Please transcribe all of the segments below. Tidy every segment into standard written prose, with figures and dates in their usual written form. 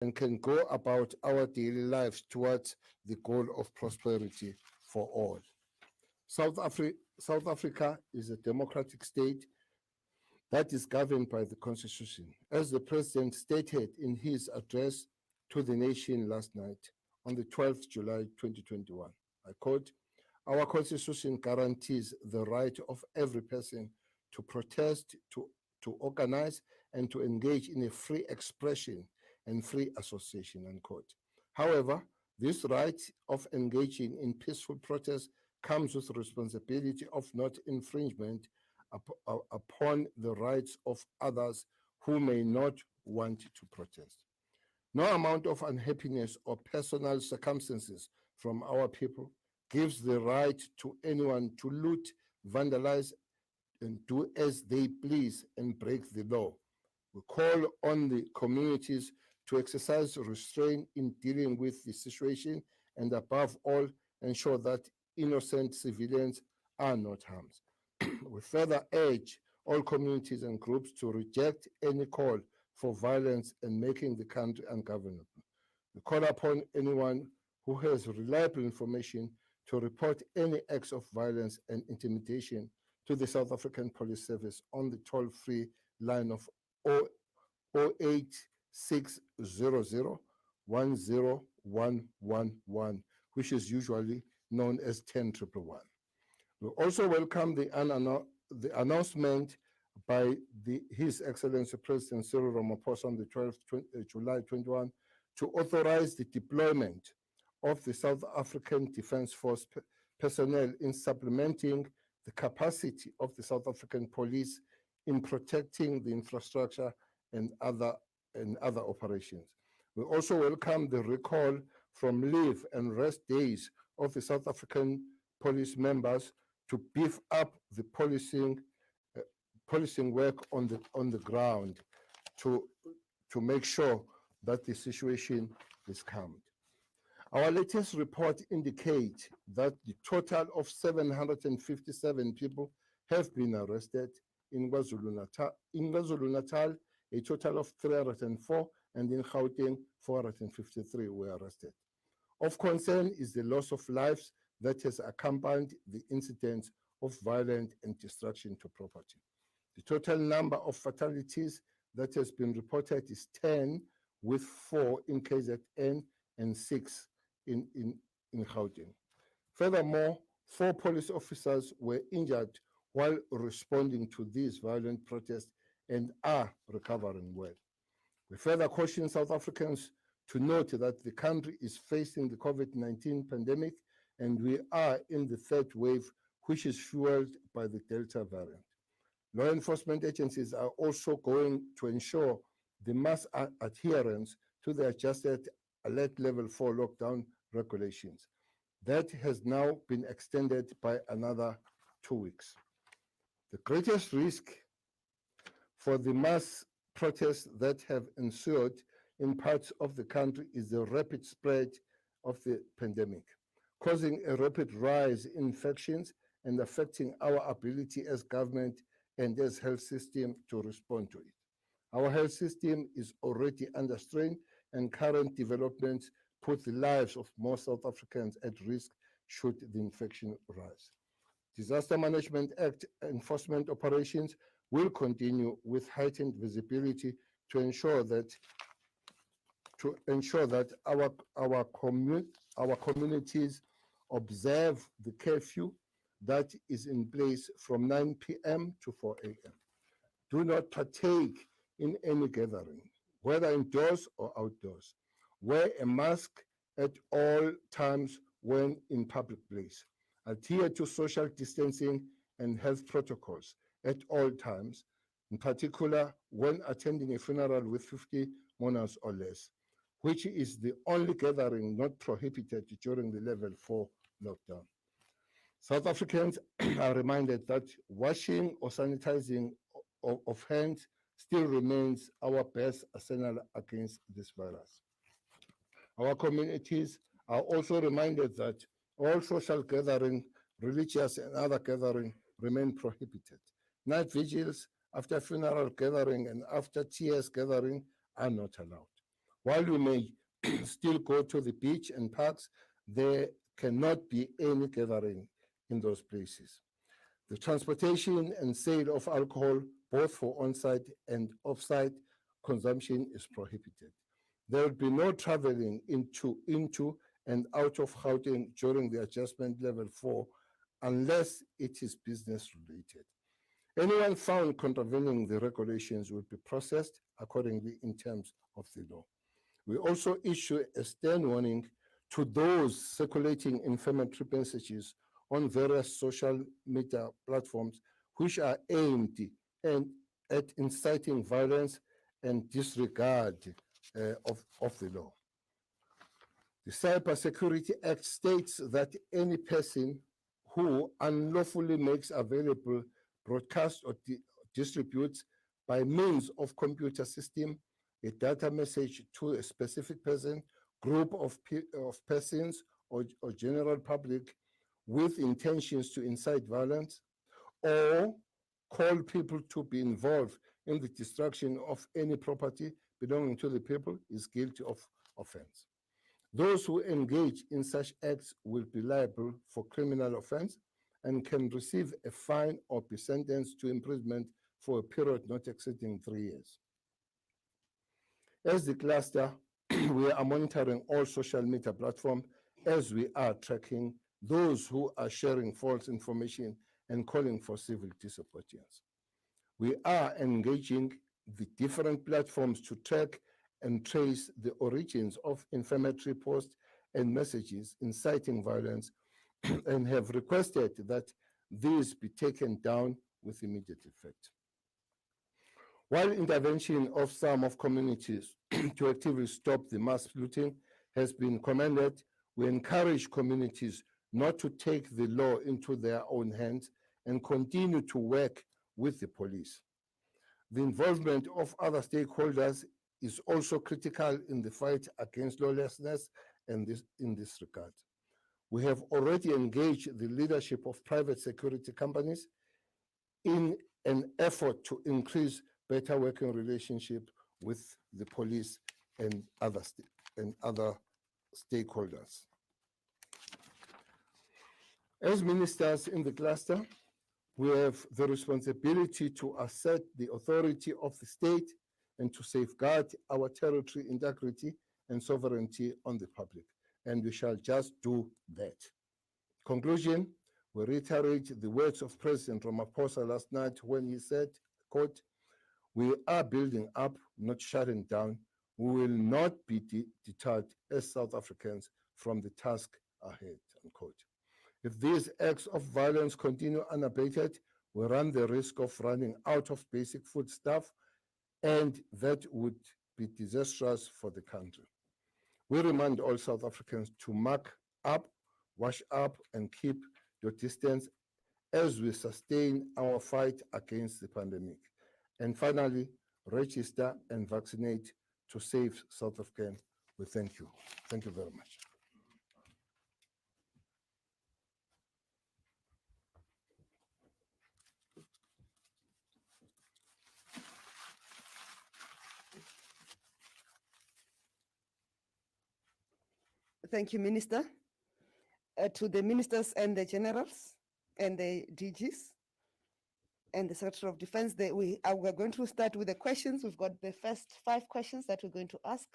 and can go about our daily lives towards the goal of prosperity for all. South Africa is a democratic state that is governed by the Constitution. As the President stated in his address to the nation last night on the 12th July 2021, I quote, "Our Constitution guarantees the right of every person to protest, to organize, and to engage in a free expression and free association," unquote. However, this right of engaging in peaceful protest comes with the responsibility of not infringement upon the rights of others who may not want to protest. No amount of unhappiness or personal circumstances from our people gives the right to anyone to loot, vandalize, and do as they please and break the law. We call on the communities to exercise restraint in dealing with the situation and above all, ensure that innocent civilians are not harmed. We further urge all communities and groups to reject any call for violence and making the country ungovernable. We call upon anyone who has reliable information to report any acts of violence and intimidation to the South African Police Service on the toll-free line of 08600 10111, which is usually known as 10111. We also welcome the announcement by His Excellency President Cyril Ramaphosa on the 12th July 21 to authorize the deployment of the South African Defence Force personnel in supplementing the capacity of the South African Police in protecting the infrastructure and other operations. We also welcome the recall from leave and rest days of the South African police members to beef up the policing work on the ground to make sure that the situation is calmed. Our latest report indicates that the total of 757 people have been arrested in KwaZulu-Natal, a total of 304, and in Gauteng, 453 were arrested. Of concern is the loss of lives that has accompanied the incidents of violence and destruction to property. The total number of fatalities that has been reported is 10, with 4 in KZN and 6 in Gauteng. Furthermore, 4 police officers were injured while responding to these violent protests and are recovering well. We further caution South Africans to note that the country is facing the COVID-19 pandemic and we are in the third wave, which is fueled by the Delta variant. Law enforcement agencies are also going to ensure the mass adherence to the adjusted alert level 4 lockdown regulations. That has now been extended by another 2 weeks. The greatest risk for the mass protests that have ensued in parts of the country is the rapid spread of the pandemic, causing a rapid rise in infections and affecting our ability as government and as health system to respond to it. Our health system is already under strain and current developments put the lives of more South Africans at risk should the infection rise. Disaster Management Act enforcement operations will continue with heightened visibility to ensure that our communities observe the curfew that is in place from 9 p.m. to 4 a.m. Do not partake in any gathering, whether indoors or outdoors. Wear a mask at all times when in public place. Adhere to social distancing and health protocols at all times, in particular when attending a funeral with 50 mourners or less, which is the only gathering not prohibited during the level 4 lockdown. South Africans are reminded that washing or sanitizing of hands still remains our best arsenal against this virus. Our communities are also reminded that all social gathering, religious and other gathering, remain prohibited. Night vigils, after funeral gathering, and after tears gathering are not allowed. While we may still go to the beach and parks, there cannot be any gathering in those places. The transportation and sale of alcohol, both for on-site and off-site consumption, is prohibited. There will be no traveling into and out of Gauteng during the adjustment level 4 unless it is business related. Anyone found contravening the regulations will be processed accordingly in terms of the law. We also issue a stern warning to those circulating inflammatory messages on various social media platforms which are aimed at inciting violence and disregard of the law. The Cybersecurity Act states that any person who unlawfully makes available, broadcasts, or distributes by means of computer system a data message to a specific person, group of persons, or general public with intentions to incite violence, or call people to be involved in the destruction of any property belonging to the people is guilty of offense. Those who engage in such acts will be liable for criminal offense and can receive a fine or be sentenced to imprisonment for a period not exceeding 3 years. As the cluster, we are monitoring all social media platforms as we are tracking those who are sharing false information and calling for civil disobedience. We are engaging the different platforms to track and trace the origins of inflammatory posts and messages inciting violence and have requested that these be taken down with immediate effect. While intervention of some of communities to actively stop the mass looting has been commended, we encourage communities not to take the law into their own hands and continue to work with the police. The involvement of other stakeholders is also critical in the fight against lawlessness and in this regard. We have already engaged the leadership of private security companies in an effort to increase better working relationship with the police and other stakeholders. As ministers in the cluster, we have the responsibility to assert the authority of the state and to safeguard our territory integrity and sovereignty on the public, and we shall just do that. Conclusion, we reiterate the words of President Ramaphosa last night when he said, quote, "We are building up, not shutting down. We will not be deterred as South Africans from the task ahead," unquote. If these acts of violence continue unabated, we run the risk of running out of basic foodstuff, and that would be disastrous for the country. We remind all South Africans to mark up, wash up, and keep your distance as we sustain our fight against the pandemic. And finally, register and vaccinate to save South Africa. We thank you. Thank you very much. Thank you, Minister. To the ministers and the generals and the DGs and the Secretary of Defense, we are going to start with the questions. We've got the first 5 questions that we're going to ask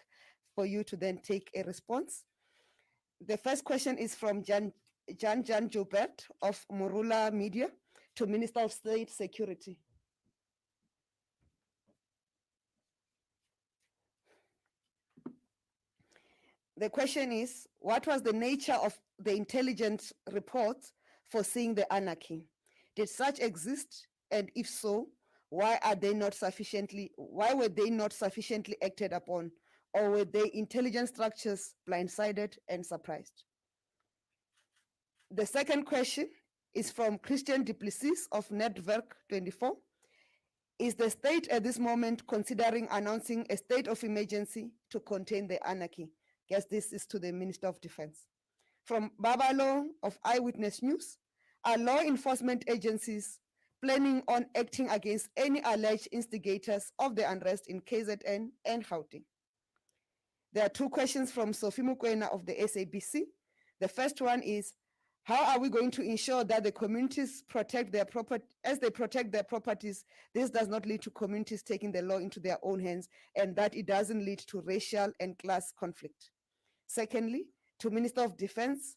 for you to then take a response. The first question is from Jan Joubert of Morula Media to Minister of State Security. The question is, what was the nature of the intelligence reports foreseeing the anarchy? Did such exist? And if so, why were they not sufficiently acted upon? Or were the intelligence structures blindsided and surprised? The second question is from Christian Duplessis of Network 24. Is the state at this moment considering announcing a state of emergency to contain the anarchy? Guess this is to the Minister of Defense. From Babalo of Eyewitness News, are law enforcement agencies planning on acting against any alleged instigators of the unrest in KZN and Gauteng? There are two questions from Sophie Mukwena of the SABC. The first one is, how are we going to ensure that the communities protect their property, as they protect their properties, this does not lead to communities taking the law into their own hands, and that it doesn't lead to racial and class conflict? Secondly, to Minister of Defense,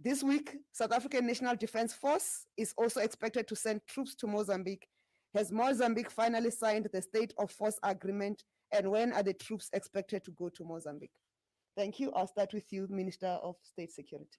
this week, South African National Defense Force is also expected to send troops to Mozambique. Has Mozambique finally signed the State of Force Agreement, and when are the troops expected to go to Mozambique? Thank you. I'll start with you, Minister of State Security.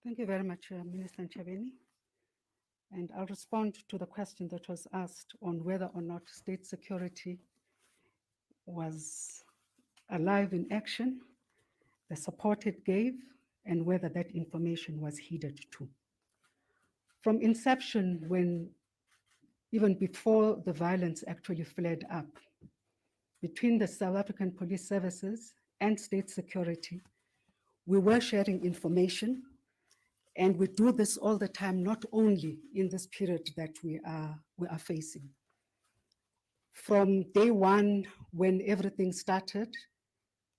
Thank you very much, Minister Nchabeni. And I'll respond to the question that was asked on whether or not state security was alive in action, the support it gave, and whether that information was heeded to. From inception, when even before the violence actually flared up, between the South African Police Services and state security, we were sharing information. And we do this all the time, not only in this period that we are facing. From day one, when everything started,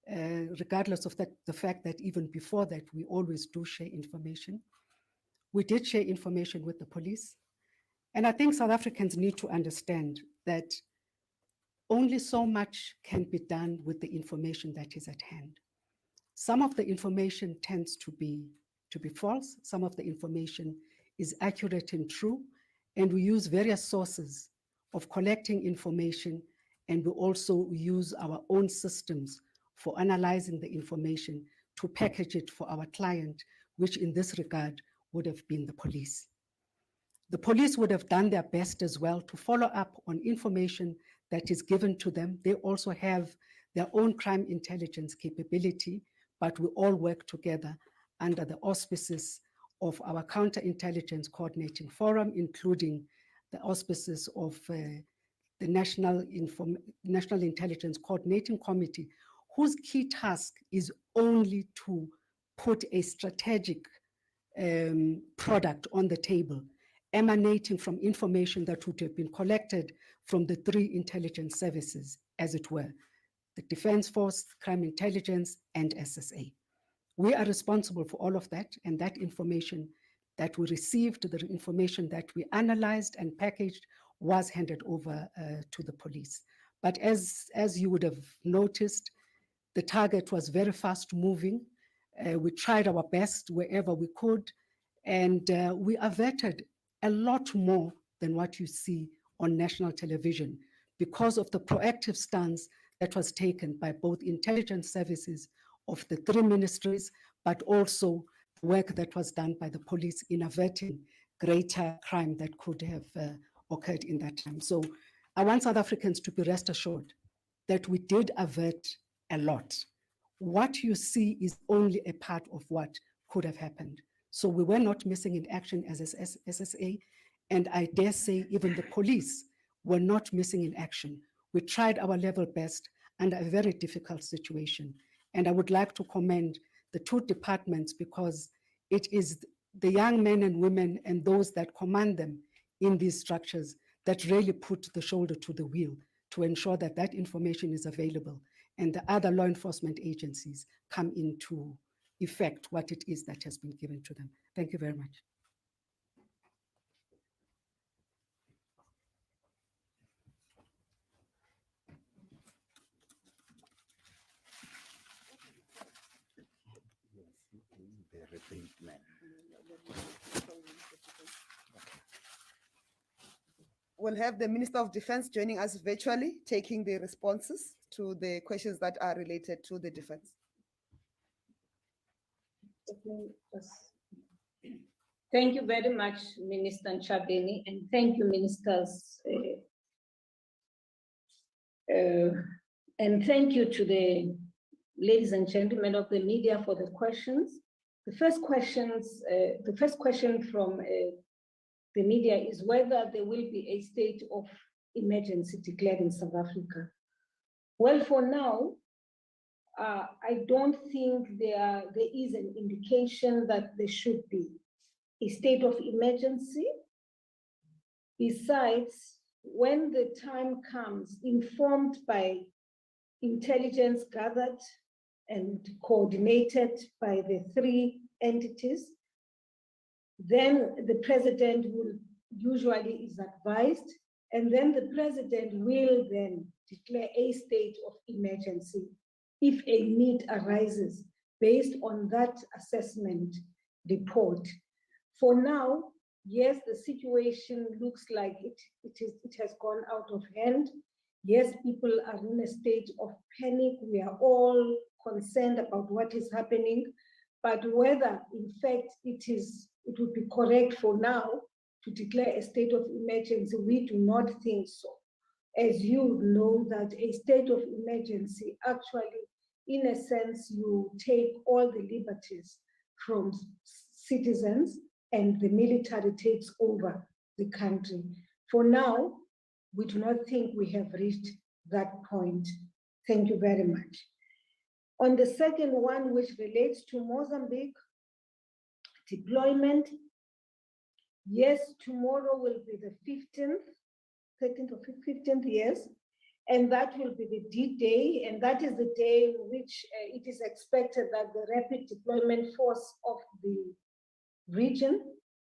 regardless of the fact that even before that, we always do share information. We did share information with the police. And I think South Africans need to understand that only so much can be done with the information that is at hand. Some of the information tends to be false. Some of the information is accurate and true. And we use various sources of collecting information. And we also use our own systems for analyzing the information to package it for our client, which in this regard would have been the police. The police would have done their best as well to follow up on information that is given to them. They also have their own crime intelligence capability, but we all work together under the auspices of our Counterintelligence Coordinating Forum, including the auspices of the National Intelligence Coordinating Committee, whose key task is only to put a strategic product on the table, emanating from information that would have been collected from the three intelligence services, as it were, the Defense Force, Crime Intelligence, and SSA. We are responsible for all of that, and that information that we received, the information that we analyzed and packaged was handed over to the police. But as you would have noticed, the target was very fast moving. We tried our best wherever we could, and we averted a lot more than what you see on national television because of the proactive stance that was taken by both intelligence services of the three ministries, but also work that was done by the police in averting greater crime that could have occurred in that time. So I want South Africans to be rest assured that we did avert a lot. What you see is only a part of what could have happened. So we were not missing in action as SSA, and I dare say even the police were not missing in action. We tried our level best under a very difficult situation. And I would like to commend the two departments because it is the young men and women and those that command them in these structures that really put the shoulder to the wheel to ensure that that information is available and the other law enforcement agencies come into effect what it is that has been given to them. Thank you very much. We'll have the Minister of Defense joining us virtually, taking the responses to the questions that are related to the defense. Thank you very much, Minister Nchabeni, and thank you, ministers. And thank you to the ladies and gentlemen of the media for the questions. the first question from the media is whether there will be a state of emergency declared in South Africa. Well, for now, I don't think there is an indication that there should be a state of emergency. Besides, when the time comes, informed by intelligence gathered and coordinated by the three entities, then the president will usually is advised, and then the president will then declare a state of emergency if a need arises based on that assessment report. For now, yes, the situation looks like it has gone out of hand. Yes, people are in a state of panic. We are all concerned about what is happening, but whether in fact it would be correct for now to declare a state of emergency, we do not think so. As you know, that a state of emergency actually, in a sense, you take all the liberties from citizens and the military takes over the country. For now, we do not think we have reached that point. Thank you very much. On the second one, which relates to Mozambique, deployment, yes, tomorrow will be the 13th or 15th, yes, and that will be the D-Day, and that is the day in which it is expected that the Rapid Deployment Force of the region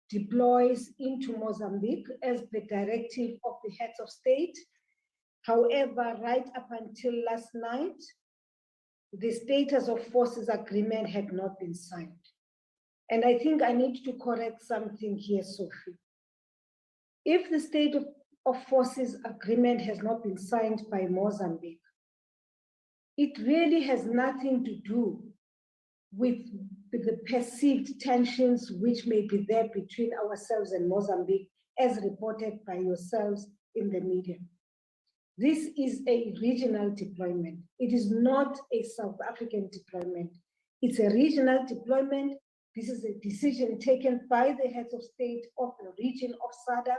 deploys into Mozambique as the directive of the heads of state. However, right up until last night, the status of forces agreement had not been signed. And I think I need to correct something here, Sophie. If the state of forces agreement has not been signed by Mozambique, it really has nothing to do with the perceived tensions which may be there between ourselves and Mozambique, as reported by yourselves in the media. This is a regional deployment. It is not a South African deployment. It's a regional deployment. This is a decision taken by the heads of state of the region of SADC,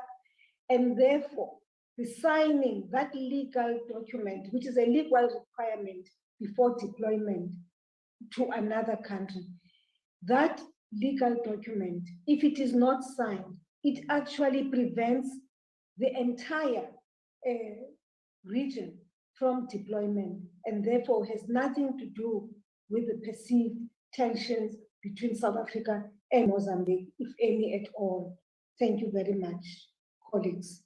and therefore the signing that legal document, which is a legal requirement before deployment to another country, that legal document, if it is not signed, it actually prevents the entire region from deployment, and therefore has nothing to do with the perceived tensions between South Africa and Mozambique, if any at all. Thank you very much, colleagues.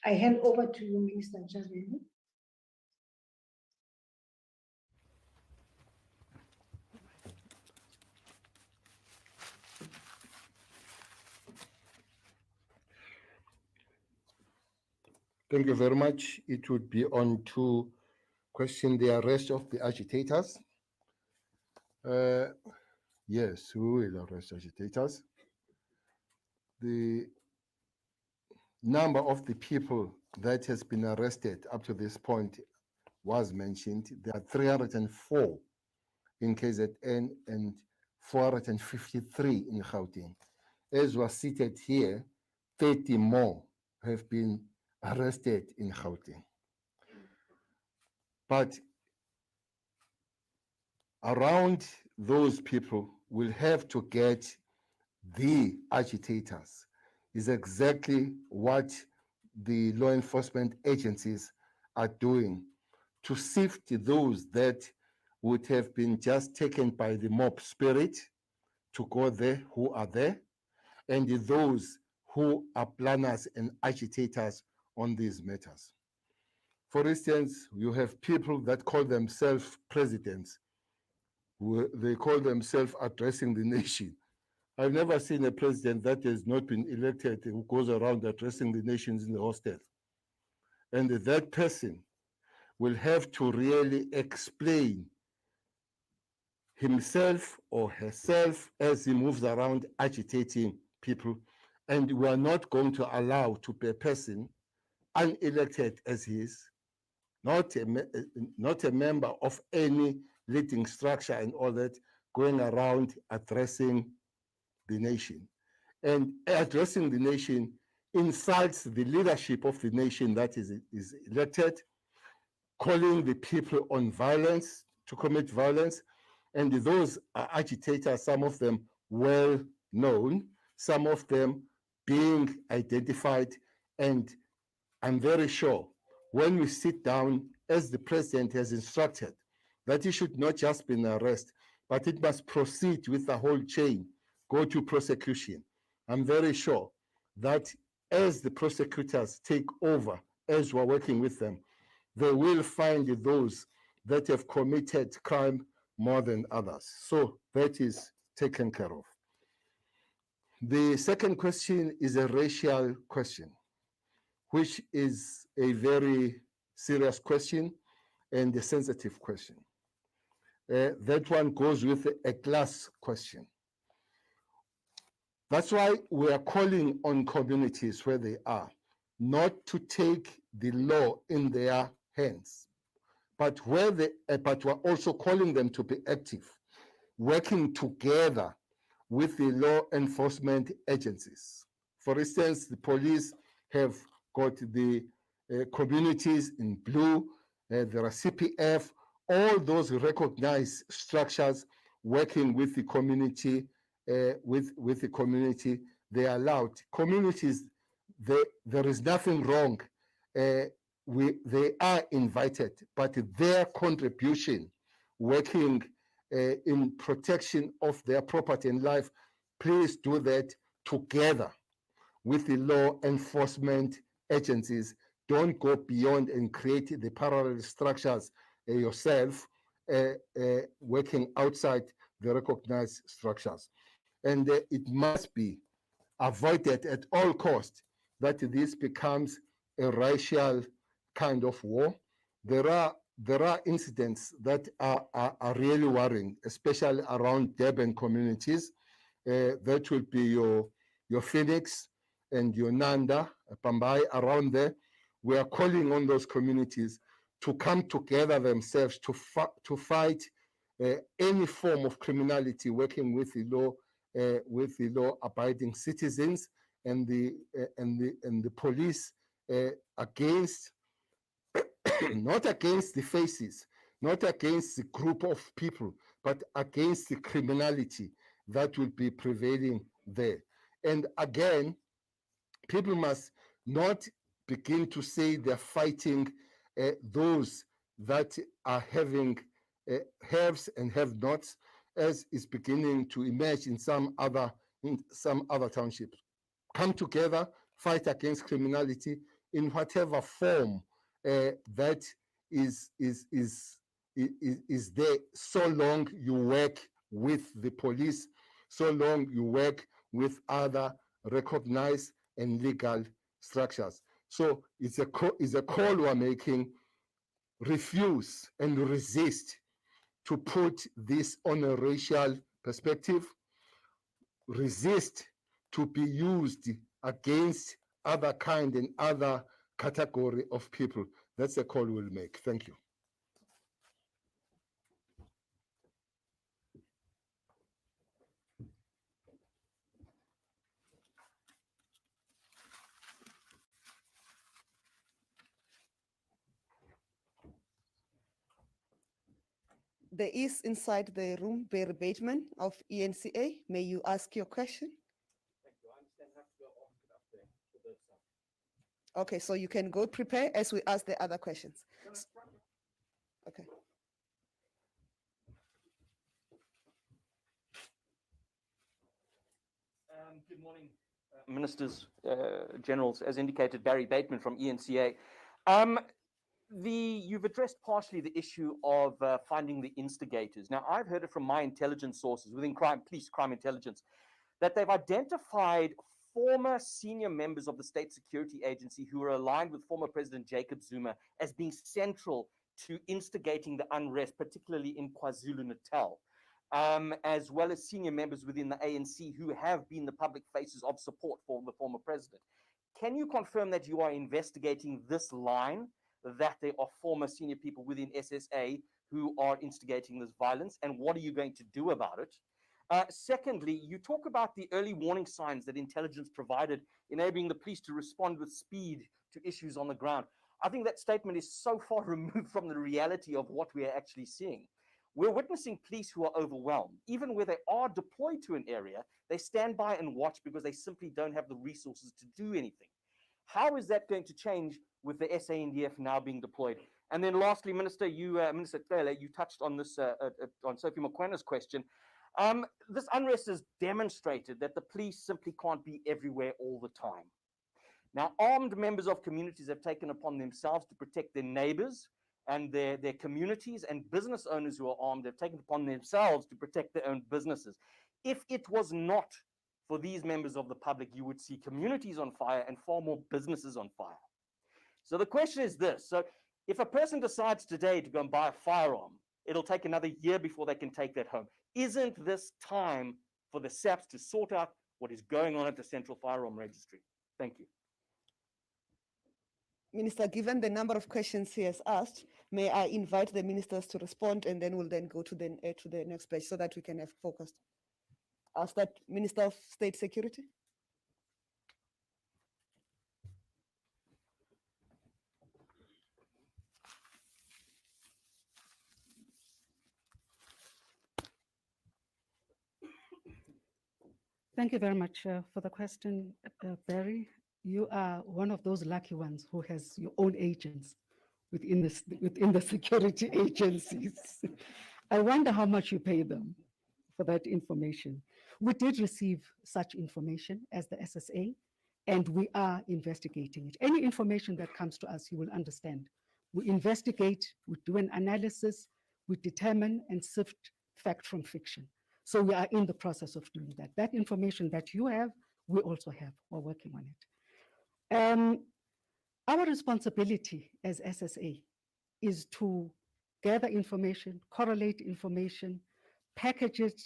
I hand over to you, Minister Ntshavheni. Thank you very much. It would be on to question the arrest of the agitators. Yes, who will arrest agitators? The number of the people that has been arrested up to this point was mentioned. There are 304 in KZN and 453 in Gauteng. As was cited here, 30 more have been arrested in Gauteng. But around those people will have to get the agitators is exactly what the law enforcement agencies are doing to sift those that would have been just taken by the mob spirit to go there, who are there, and those who are planners and agitators on these matters. For instance, you have people that call themselves presidents, they call themselves addressing the nation. I've never seen a president that has not been elected who goes around addressing the nations in the hostels. And that person will have to really explain himself or herself as he moves around agitating people. And we are not going to allow to be a person unelected as he is, not a member of any leading structure and all that, going around addressing the nation. And addressing the nation insults the leadership of the nation that is elected, calling the people on violence, to commit violence. And those are agitators, some of them well known, some of them being identified. And I'm very sure when we sit down, as the president has instructed, that it should not just be an arrest, but it must proceed with the whole chain, go to prosecution. I'm very sure that as the prosecutors take over, as we're working with them, they will find those that have committed crime more than others. So that is taken care of. The second question is a racial question, which is a very serious question and a sensitive question. That one goes with a class question. That's why we are calling on communities where they are, not to take the law in their hands, but but we're also calling them to be active, working together with the law enforcement agencies. For instance, the police have got the communities in blue, there are CPF, all those recognized structures working with the community, with the community. They are allowed. Communities, there is nothing wrong. They are invited, but their contribution working in protection of their property and life, please do that together with the law enforcement agencies. Don't go beyond and create the parallel structures yourself, working outside the recognized structures. And it must be avoided at all costs that this becomes a racial kind of war. There are incidents that are really worrying, especially around Durban communities. That will be your Phoenix and your Nanda, Pambai, around there. We are calling on those communities to come together themselves to fight any form of criminality, working with the law-abiding citizens and the police against not against the faces, not against the group of people, but against the criminality that will be prevailing there. And again, people must not begin to say they're fighting those that are having haves and have-nots, as is beginning to emerge in some other townships. Come together, fight against criminality in whatever form that is there, so long you work with the police, so long you work with other recognized and legal structures. So it's a call we're making. Refuse and resist to put this on a racial perspective. Resist to be used against other kind and other category of people. That's a call we'll make. Thank you. There is inside the room Barry Bateman of ENCA. May you ask your question? Thank you. I understand I have to go off it up there for the side. Okay, so you can go prepare as we ask the other questions. Okay. Good morning, Ministers, Generals. As indicated, Barry Bateman from ENCA. You've addressed partially the issue of finding the instigators. Now, I've heard it from my intelligence sources within police crime intelligence that they've identified former senior members of the State Security Agency who are aligned with former President Jacob Zuma as being central to instigating the unrest, particularly in KwaZulu-Natal, as well as senior members within the ANC who have been the public faces of support for the former president. Can you confirm that you are investigating this line, that there are former senior people within SSA who are instigating this violence, and what are you going to do about it? Secondly, you talk about the early warning signs that intelligence provided, enabling the police to respond with speed to issues on the ground. I think that statement is so far removed from the reality of what we are actually seeing. We're witnessing police who are overwhelmed. Even where they are deployed to an area, they stand by and watch because they simply don't have the resources to do anything. How is that going to change with the SANDF now being deployed? And then lastly, Minister, Minister Cele, you touched on this, on Sophie Mokwena's question. This unrest has demonstrated that the police simply can't be everywhere all the time. Now, armed members of communities have taken upon themselves to protect their neighbors and their communities, and business owners who are armed have taken upon themselves to protect their own businesses. If it was not for these members of the public, you would see communities on fire and far more businesses on fire. So the question is this. So if a person decides today to go and buy a firearm, it'll take another year before they can take that home. Isn't this time for the SAPS to sort out what is going on at the Central Firearm Registry? Thank you. Minister, given the number of questions he has asked, may I invite the ministers to respond, and then we'll then go to the next page so that we can have focused. I'll start, Minister of State Security. Thank you very much for the question, Barry. You are one of those lucky ones who has your own agents within the security agencies. I wonder how much you pay them for that information. We did receive such information as the SSA, and we are investigating it. Any information that comes to us, you will understand. We investigate, we do an analysis, we determine and sift fact from fiction. So we are in the process of doing that. That information that you have, we also have. We're working on it. Our responsibility as SSA is to gather information, correlate information, package it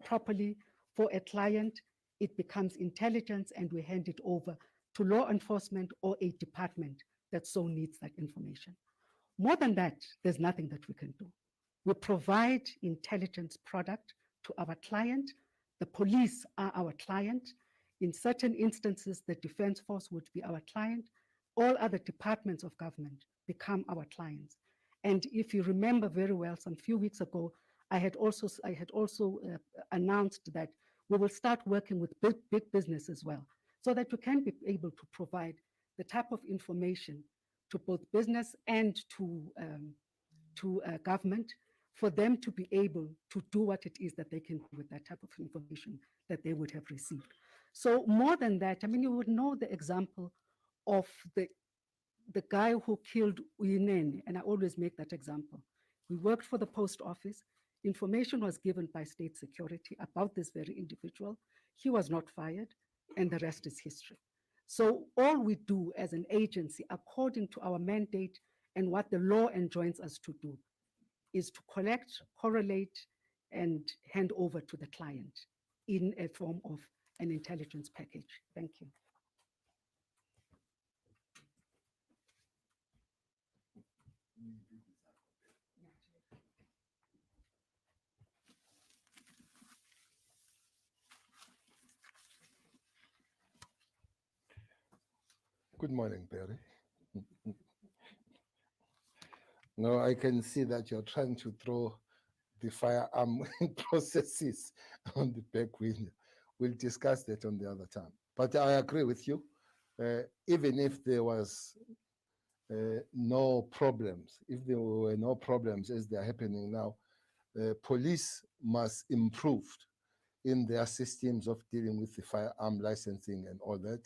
properly for a client. It becomes intelligence, and we hand it over to law enforcement or a department that so needs that information. More than that, there's nothing that we can do. We provide intelligence product to our client. The police are our client. In certain instances, the Defense Force would be our client. All other departments of government become our clients. And if you remember very well, some few weeks ago, I had also announced that we will start working with big business as well, so that we can be able to provide the type of information to both business and to government, for them to be able to do what it is that they can do with that type of information that they would have received. So more than that, I mean, you would know the example of the guy who killed Uyinene, and I always make that example. We worked for the post office. Information was given by state security about this very individual. He was not fired, and the rest is history. So all we do as an agency, according to our mandate and what the law enjoins us to do, is to collect, correlate, and hand over to the client in a form of an intelligence package. Thank you. Good morning, Barry. No, I can see that you're trying to throw the firearm processes on the back window. We'll discuss that on the other time. But I agree with you. Even if there was no problems, if there were no problems as they're happening now, police must improve in their systems of dealing with the firearm licensing and all that.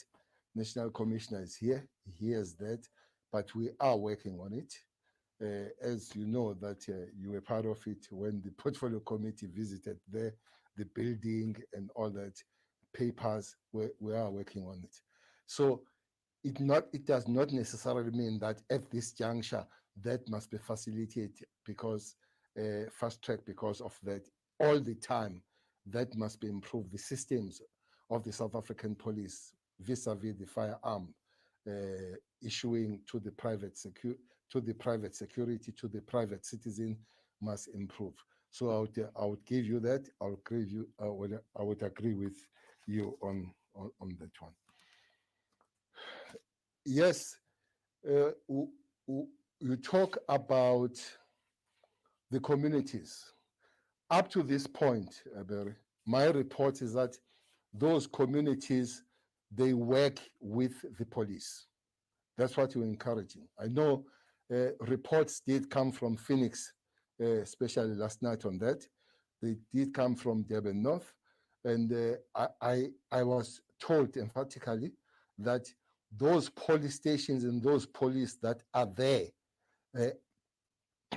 National Commissioner is here, he hears that, but we are working on it. As you know that you were part of it when the portfolio committee visited the building and all that papers, we are working on it. So it does not necessarily mean that at this juncture that must be facilitated because fast track because of that. All the time that must be improved. The systems of the South African police vis-a-vis the firearm issuing to the private security, to the private citizen must improve. So I would give you that. I would agree with you on that one. Yes, you talk about the communities. Up to this point, Barry, my report is that those communities, they work with the police. That's what you're encouraging. I know reports did come from Phoenix, especially last night on that. They did come from Durban North. And I was told emphatically that those police stations and those police that are there uh,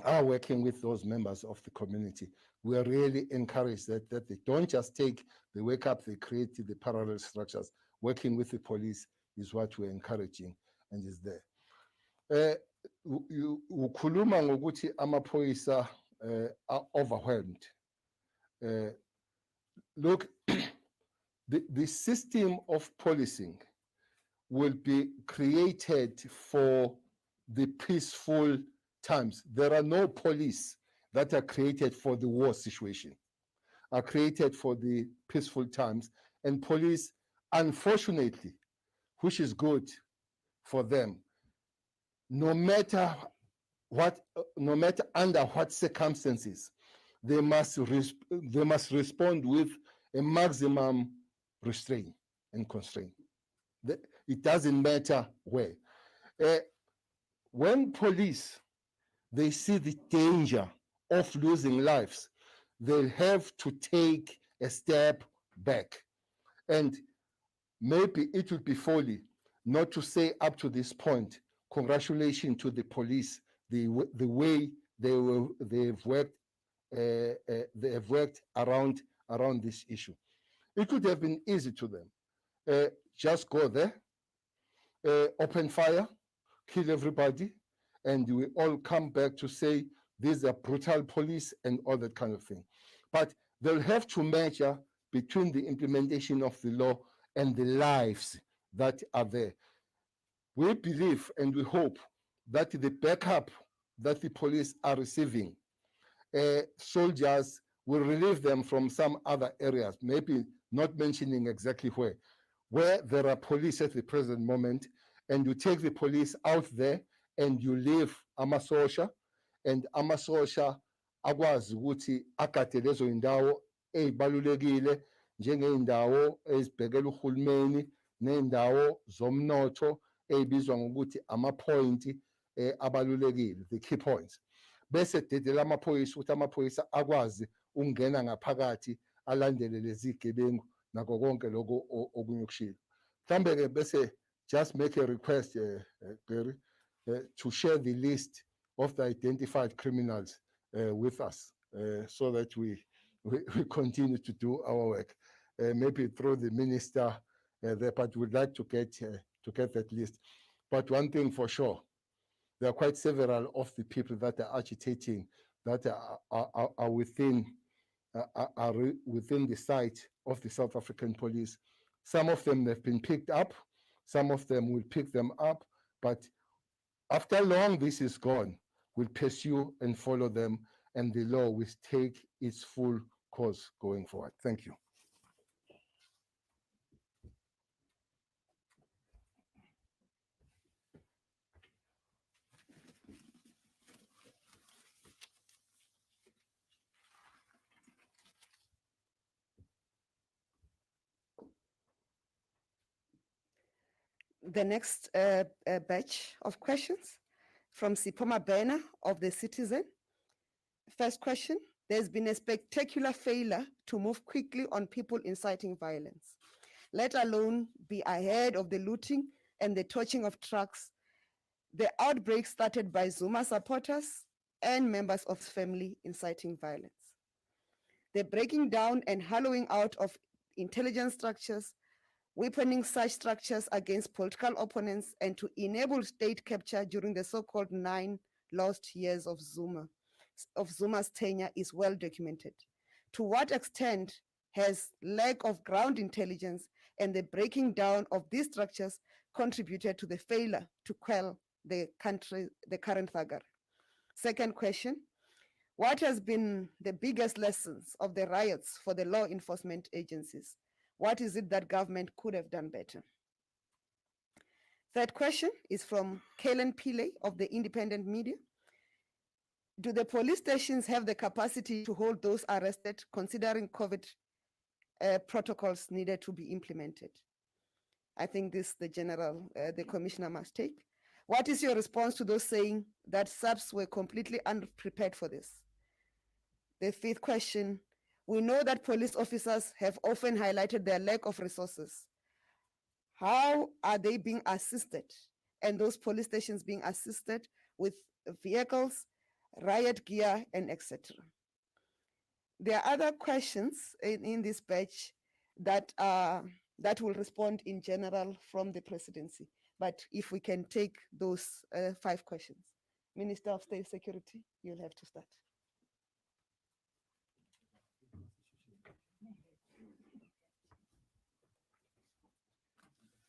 are working with those members of the community. We are really encouraged that they don't just they wake up, they create the parallel structures. Working with the police is what we're encouraging and is there. Ukhuluma ngokuthi amaphoyisa are overwhelmed. Look, the system of policing will be created for the peaceful times. There are no police that are created for the war situation, are created for the peaceful times. And police, unfortunately, which is good for them, no matter under what circumstances, they must respond with a maximum restraint and constraint. It doesn't matter where. When police, they see the danger of losing lives, they'll have to take a step back. And maybe it would be folly not to say up to this point, congratulations to the police, the way they've worked around this issue. It would have been easy to them. Just go there, open fire, kill everybody, and we all come back to say these are brutal police and all that kind of thing. But they'll have to measure between the implementation of the law and the lives that are there. We believe and we hope that the backup that the police are receiving, soldiers will relieve them from some other areas, maybe not mentioning exactly where there are police at the present moment, and you take the police out there and you leave amasosha, and amasosha akwazi ukuthi agade lezo indawo ezibalulekile njengey'ndawo ezibhekela uhulumeni ney'ndawo zomnotho ezibizwa ngokuthi ama-point abalulekile, the key points. Bese dedela amaphoyisa ukuthi amaphoyisa akwazi ukungena ngaphakathi alandele lezi zigebengu nako konke lokho okunye okushilo. Mhlambe-ke bese just make a request, Gary, to share the list of the identified criminals with us so that we continue to do our work. Maybe through the minister there, but we'd like to get that list. But one thing for sure, there are quite several of the people that are agitating that are within the sight of the South African police. Some of them have been picked up, some of them will pick them up, but after long this is gone, we'll pursue and follow them, and the law will take its full course going forward. Thank you. The next batch of questions from Sipoma Bena of the Citizen. First question, there's been a spectacular failure to move quickly on people inciting violence, let alone be ahead of the looting and the torching of trucks. The outbreak started by Zuma supporters and members of family inciting violence. The breaking down and hollowing out of intelligence structures, weaponing such structures against political opponents, and to enable state capture during the so-called 9 lost years of Zuma's tenure is well documented. To what extent has lack of ground intelligence and the breaking down of these structures contributed to the failure to quell the current thuggery? Second question, What has been the biggest lessons of the riots for the law enforcement agencies? What is it that government could have done better? Third question is from Kalen Pillay of the Independent Media. Do the police stations have the capacity to hold those arrested, considering COVID protocols needed to be implemented? I think this the commissioner must take. What is your response to those saying that SAPS were completely unprepared for this? The fifth question, we know that police officers have often highlighted their lack of resources. How are they being assisted, and those police stations being assisted with vehicles, riot gear, and etc.? There are other questions in this batch that will respond in general from the presidency. But if we can take those 5 questions. Minister of State Security, you'll have to start.